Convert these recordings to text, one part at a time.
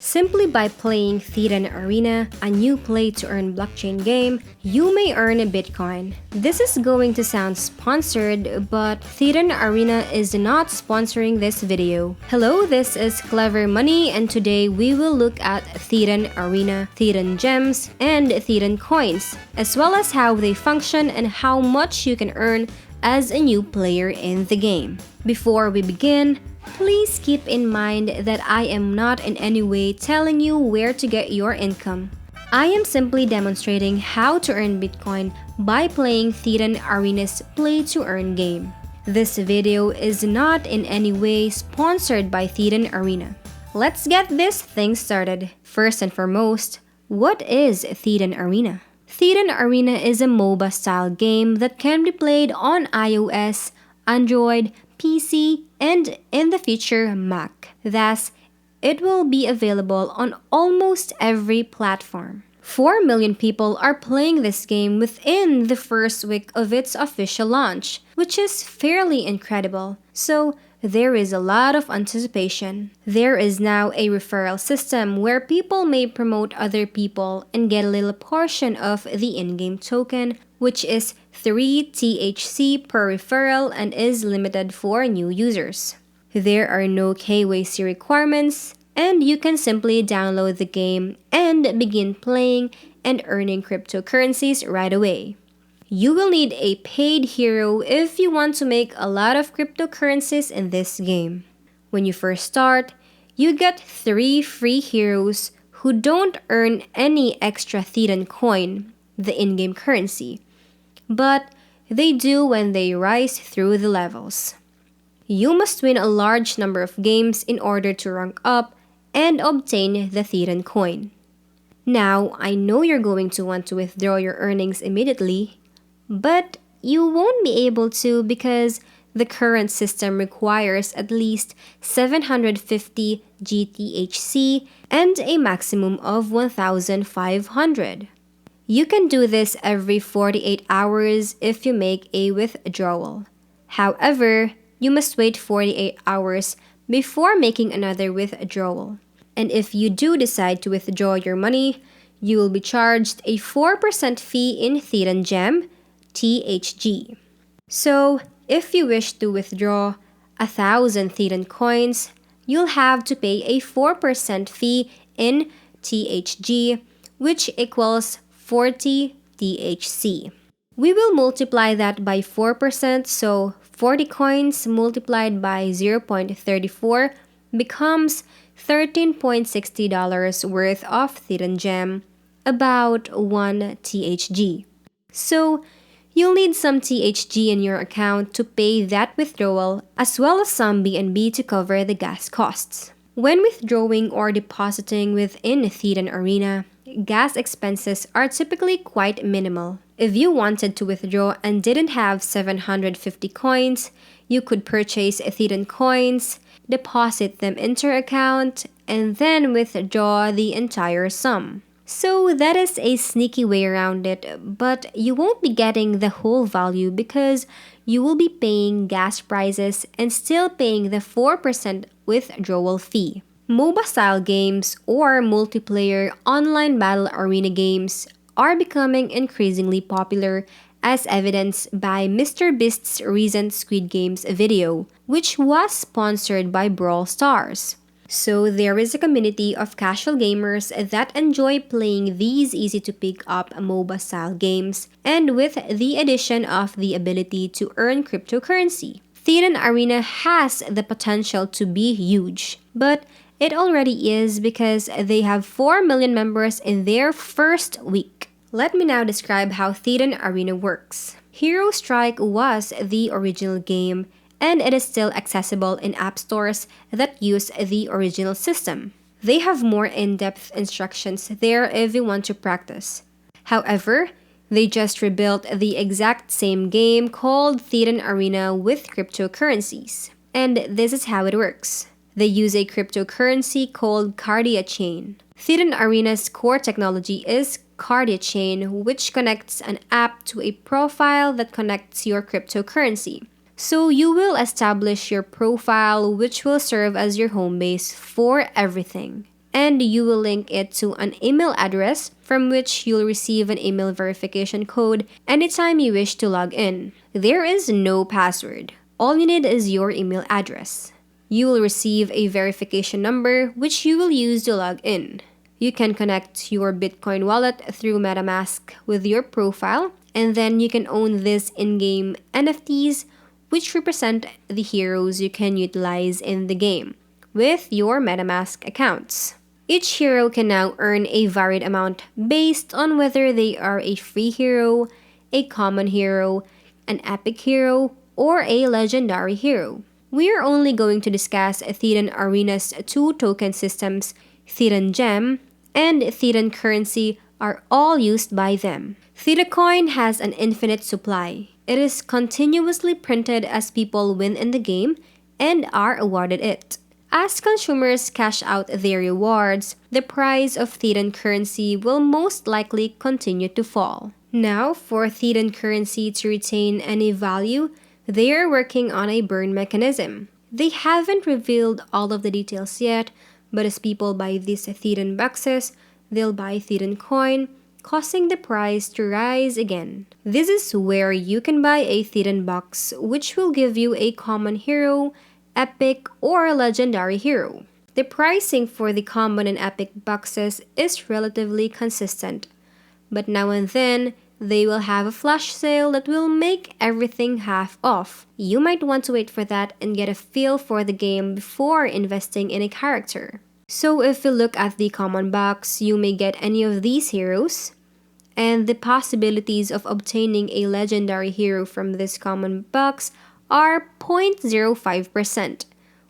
Simply by playing Thetan Arena, a new play-to-earn blockchain game, you may earn a Bitcoin. This is going to sound sponsored, but Thetan Arena is not sponsoring this video. Hello, this is Clever Money, and today we will look at Thetan Arena, Thetan Gems, and Thetan Coins, as well as how they function and how much you can earn as a new player in the game. Before we begin, please keep in mind that I am not in any way telling you where to get your income. I am simply demonstrating how to earn Bitcoin by playing Thetan Arena's play-to-earn game. This video is not in any way sponsored by Thetan Arena. Let's get this thing started. First and foremost, what is Thetan Arena? Thetan Arena is a MOBA style game that can be played on iOS, Android, PC, and in the future Mac. Thus, it will be available on almost every platform. 4 million people are playing this game within the first week of its official launch, which is fairly incredible. So, there is a lot of anticipation. There is now a referral system where people may promote other people and get a little portion of the in-game token, which is 3 THC per referral and is limited for new users. There are no KYC requirements, and you can simply download the game and begin playing and earning cryptocurrencies right away. You will need a paid hero if you want to make a lot of cryptocurrencies in this game. When you first start, you get 3 free heroes who don't earn any extra Thetan coin, the in-game currency, but they do when they rise through the levels. You must win a large number of games in order to rank up and obtain the Thetan coin. Now, I know you're going to want to withdraw your earnings immediately, but you won't be able to because the current system requires at least 750 GTHC and a maximum of 1,500. You can do this every 48 hours if you make a withdrawal. However, you must wait 48 hours before making another withdrawal. And if you do decide to withdraw your money, you will be charged a 4% fee in Thetan Gem, THG. So, if you wish to withdraw 1,000 Thetan coins, you'll have to pay a 4% fee in THG, which equals 40 THC. We will multiply that by 4%, so 40 coins multiplied by 0.34 becomes $13.60 worth of Thetan Gem, about 1 THG. So, you'll need some THG in your account to pay that withdrawal as well as some BNB to cover the gas costs. When withdrawing or depositing within Thetan Arena, gas expenses are typically quite minimal. If you wanted to withdraw and didn't have 750 coins, you could purchase Thetan coins, deposit them into your account, and then withdraw the entire sum. So that is a sneaky way around it, but you won't be getting the whole value because you will be paying gas prices and still paying the 4% withdrawal fee. MOBA-style games or multiplayer online battle arena games are becoming increasingly popular as evidenced by MrBeast's recent Squid Games video, which was sponsored by Brawl Stars. So there is a community of casual gamers that enjoy playing these easy-to-pick-up MOBA-style games, and with the addition of the ability to earn cryptocurrency, Thetan Arena has the potential to be huge. But it already is because they have 4 million members in their first week. Let me now describe how Thetan Arena works. Hero Strike was the original game, and it is still accessible in app stores that use the original system. They have more in-depth instructions there if you want to practice. However, they just rebuilt the exact same game called Thetan Arena with cryptocurrencies. And this is how it works. They use a cryptocurrency called Cardia Chain. Thetan Arena's core technology is Cardia Chain, which connects an app to a profile that connects your cryptocurrency. So you will establish your profile, which will serve as your home base for everything. and you will link it to an email address from which you'll receive an email verification code anytime you wish to log in. There is no password. All you need is your email address. You will receive a verification number which you will use to log in. You can connect your Bitcoin wallet through MetaMask with your profile, and then you can own these in-game NFTs which represent the heroes you can utilize in the game with your MetaMask accounts. Each hero can now earn a varied amount based on whether they are a free hero, a common hero, an epic hero, or a legendary hero. We are only going to discuss Thetan Arena's two token systems, Thetan Gem and Thetan Currency, are all used by them. Theta Coin has an infinite supply. It is continuously printed as people win in the game and are awarded it. As consumers cash out their rewards, the price of Thetan Currency will most likely continue to fall. Now, for Thetan Currency to retain any value, they are working on a burn mechanism. They haven't revealed all of the details yet, but as people buy these Thetan boxes, they'll buy Thetan coin, causing the price to rise again. This is where you can buy a Thetan box, which will give you a common hero, epic, or legendary hero. The pricing for the common and epic boxes is relatively consistent, but now and then, they will have a flash sale that will make everything half off. You might want to wait for that and get a feel for the game before investing in a character. So if you look at the common box, you may get any of these heroes, and the possibilities of obtaining a legendary hero from this common box are 0.05%,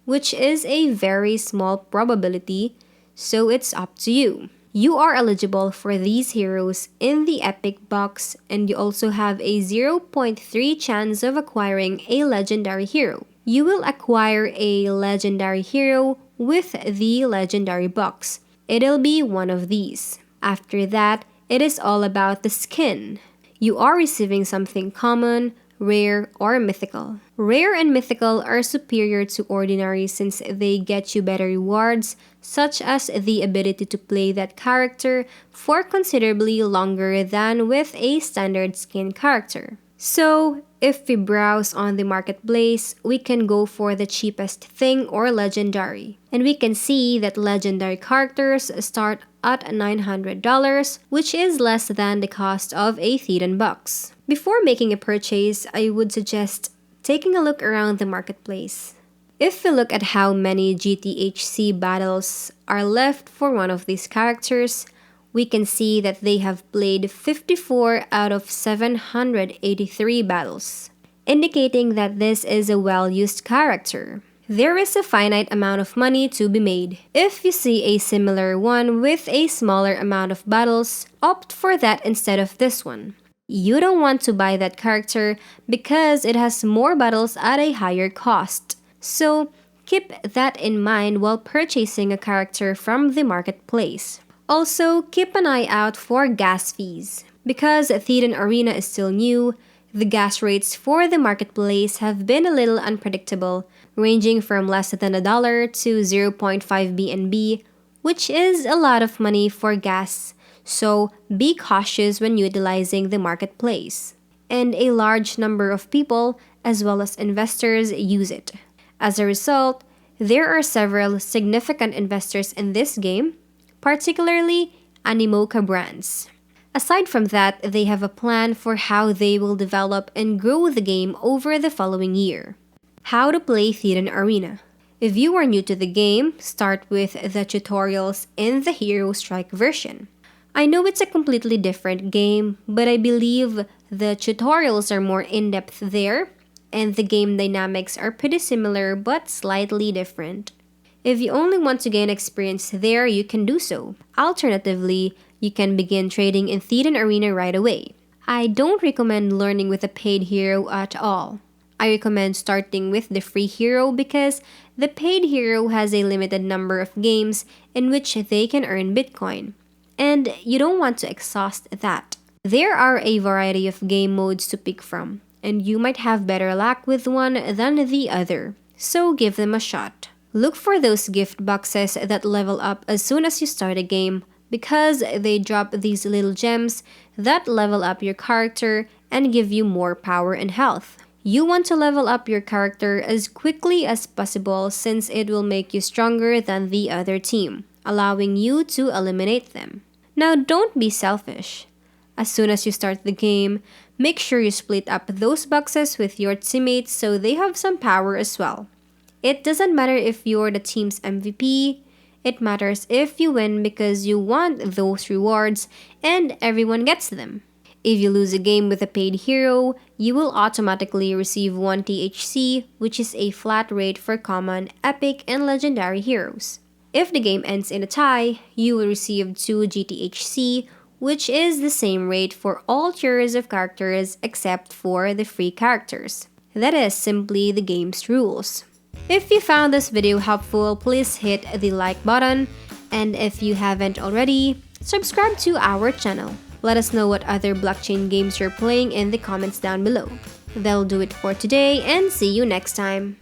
which is a very small probability, so it's up to you. You are eligible for these heroes in the Epic box, and you also have a 0.3 chance of acquiring a legendary hero. You will acquire a legendary hero with the legendary box. It'll be one of these. After that, it is all about the skin. You are receiving something common, rare, or mythical. Rare and mythical are superior to ordinary since they get you better rewards, such as the ability to play that character for considerably longer than with a standard skin character. So, if we browse on the marketplace, we can go for the cheapest thing or legendary. And we can see that legendary characters start at $900, which is less than the cost of a Thetan box. Before making a purchase, I would suggest taking a look around the marketplace. If we look at how many GTHC battles are left for one of these characters, we can see that they have played 54 out of 783 battles, indicating that this is a well-used character. There is a finite amount of money to be made. If you see a similar one with a smaller amount of battles, opt for that instead of this one. You don't want to buy that character because it has more battles at a higher cost. So, keep that in mind while purchasing a character from the marketplace. Also, keep an eye out for gas fees. Because Thetan Arena is still new, the gas rates for the marketplace have been a little unpredictable, ranging from less than $1 to 0.5 BNB, which is a lot of money for gas, so be cautious when utilizing the marketplace. And a large number of people, as well as investors, use it. As a result, there are several significant investors in this game, particularly Animoca brands. Aside from that, they have a plan for how they will develop and grow the game over the following year. How to play Thetan Arena. If you are new to the game, start with the tutorials in the Hero Strike version. I know it's a completely different game, but I believe the tutorials are more in-depth there, and the game dynamics are pretty similar but slightly different. If you only want to gain experience there, you can do so. Alternatively, you can begin trading in Thetan Arena right away. I don't recommend learning with a paid hero at all. I recommend starting with the free hero because the paid hero has a limited number of games in which they can earn Bitcoin, and you don't want to exhaust that. There are a variety of game modes to pick from, and you might have better luck with one than the other, so give them a shot. Look for those gift boxes that level up as soon as you start a game because they drop these little gems that level up your character and give you more power and health. You want to level up your character as quickly as possible since it will make you stronger than the other team, allowing you to eliminate them. Now, don't be selfish. As soon as you start the game, make sure you split up those boxes with your teammates so they have some power as well. It doesn't matter if you're the team's MVP, it matters if you win because you want those rewards and everyone gets them. If you lose a game with a paid hero, you will automatically receive 1 THC, which is a flat rate for common, epic, and legendary heroes. If the game ends in a tie, you will receive 2 GTHC, which is the same rate for all tiers of characters except for the free characters. That is simply the game's rules. If you found this video helpful, please hit the like button, and if you haven't already, subscribe to our channel. Let us know what other blockchain games you're playing in the comments down below. That'll do it for today, and see you next time.